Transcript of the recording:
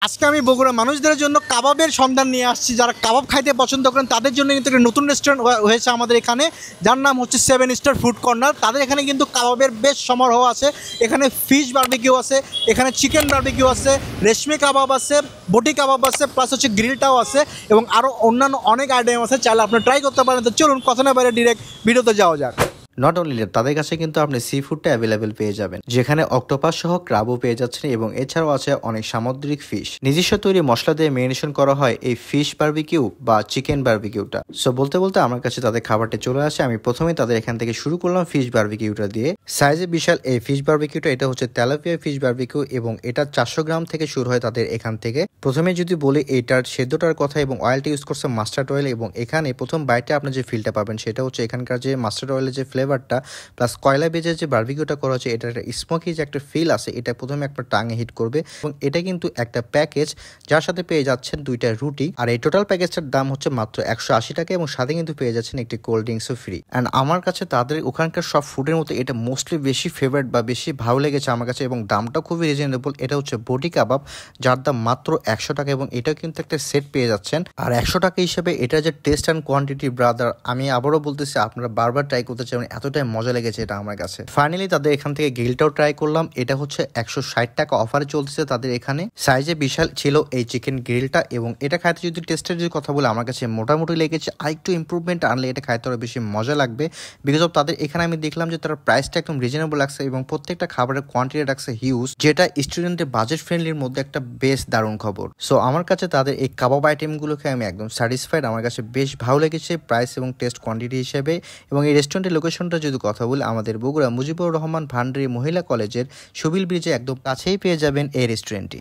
আজকে আমি বগুড়া মানুষদের জন্য কাবাবের সন্ধান নিয়ে আসছি। যারা কাবাব খাইতে পছন্দ করেন তাদের জন্য কিন্তু একটা নতুন রেস্টুরেন্ট হয়েছে আমাদের এখানে, যার নাম হচ্ছে 7 স্টার ফুড কর্নার। তাদের এখানে কিন্তু কাবাবের বেশ সমারোহ আছে। এখানে ফিশ বারবিকিউ আছে, এখানে চিকেন বারবিকিউ আছে, রেশমি কাবাব আছে, বটি কাবাব আছে, প্লাস হচ্ছে গ্রিলটাও আছে এবং আরও অন্যান্য অনেক আইটেম আছে। চাইলে আপনি ট্রাই করতে পারেন। তো চলুন কথা না বাইরে ডিরেক্ট ভিডিওতে যাওয়া যাক। নট অনলি দ্যাট, তাদের কাছে কিন্তু আপনি সি ফুডটা অ্যাভেলেবেল পেয়ে যাবেন, যেখানে অক্টোপাস সহ ক্রাবও পেয়ে যাচ্ছেন এবং এছাড়াও আছে অনেক সামুদ্রিক ফিশ। নিজস্ব তৈরি মশলা দিয়ে মেরিনেশন করা হয় এই ফিশ বারবিকিউ বা চিকেন বারবিকিউটা। সো বলতে বলতে আমার কাছে তাদের খাবারটা চলে আসে। আমি প্রথমে তাদের এখান থেকে শুরু করলাম ফিশ বারবিকিউটা দিয়ে। সাইজে বিশাল এই ফিশ বারবিকিউটা, এটা হচ্ছে তেলাপিয়া ফিশ বারবিকিউ এবং এটা 400 গ্রাম থেকে শুরু হয় তাদের এখান থেকে। প্রথমে যদি বলি এইটার সেদ্ধটার কথা, এবং অয়েলটা ইউজ করছে মাস্টার্ড অয়েল, এবং এখানে প্রথম বাইটে আপনি যে ফিলটা পাবেন সেটা হচ্ছে এখানকার যে মাস্টার্ড অয়েলের যে ফ্লেভারটা প্লাস কয়লা বেজে যে বারবিকিউটা করা হচ্ছে, এটা একটা স্মোকি যে একটা ফিল আছে, এটা প্রথমে আপনার টাঙে হিট করবে। এবং এটা কিন্তু একটা প্যাকেজ, যার সাথে পেয়ে যাচ্ছেন 2টা রুটি। আর এই টোটাল প্যাকেজটার দাম হচ্ছে মাত্র 180 টাকা এবং সাথে কিন্তু পেয়ে যাচ্ছেন একটি কোল্ড ড্রিঙ্কসও ফ্রি। অ্যান্ড আমার কাছে তাদের ওখানকার সব ফুডের মতো এটা মোস্টলি বেশি ফেভারিট বা বেশি ভালো লেগেছে আমার কাছে, এবং দামটা খুবই রিজনেবল। এটা হচ্ছে বটি কাবাব, যার দাম মাত্র 100 টাকা এবং এটাও কিন্তু একটা সেট পেয়ে যাচ্ছেন। আর 100 টাকা হিসেবে এটা যে টেস্ট অ্যান্ড কোয়ান্টিটি, ব্রাদার, আমি আবারও বলতেছি আপনারা বারবার ট্রাই করতে চান, এতটাই মজা লেগেছে এটা আমার কাছে। ফাইনালি তাদের এখান থেকে গ্রিলটাও ট্রাই করলাম। এটা হচ্ছে 160 টাকা অফারে চলতেছে তাদের এখানে। সাইজে বিশাল ছিল এই চিকেন গ্রিলটা এবং এটা খাইতে যদি টেস্টের যদি কথা বলে আমার কাছে মোটামুটি লেগেছে। আরেকটু ইম্প্রুভমেন্ট আনলে এটা খাইতে আরো বেশি মজা লাগবে। বিকজ অফ তাদের এখানে আমি দেখলাম যে তার প্রাইসটা একদম রিজনেবল লাগছে এবং প্রত্যেকটা খাবারের কোয়ান্টিটি রাখছে হিউজ, যেটা স্টুডেন্টের বাজেট ফ্রেন্ডলির মধ্যে একটা বেশ দারুণ খবর। সো আমার কাছে তাদের এই কাবাব আইটেমগুলোকে আমি একদম স্যাটিসফাইড। আমার কাছে বেশ ভালো লেগেছে প্রাইস এবং টেস্ট কোয়ান্টিটি হিসেবে। এবং এই রেস্টুরেন্টের লোকেশনটা যদি কথা বলি, আমাদের বগুড়া মুজিবুর রহমান ভান্ডারী মহিলা কলেজের সুবিল ব্রিজে একদম কাছেই পেয়ে যাবেন এই রেস্টুরেন্টটি।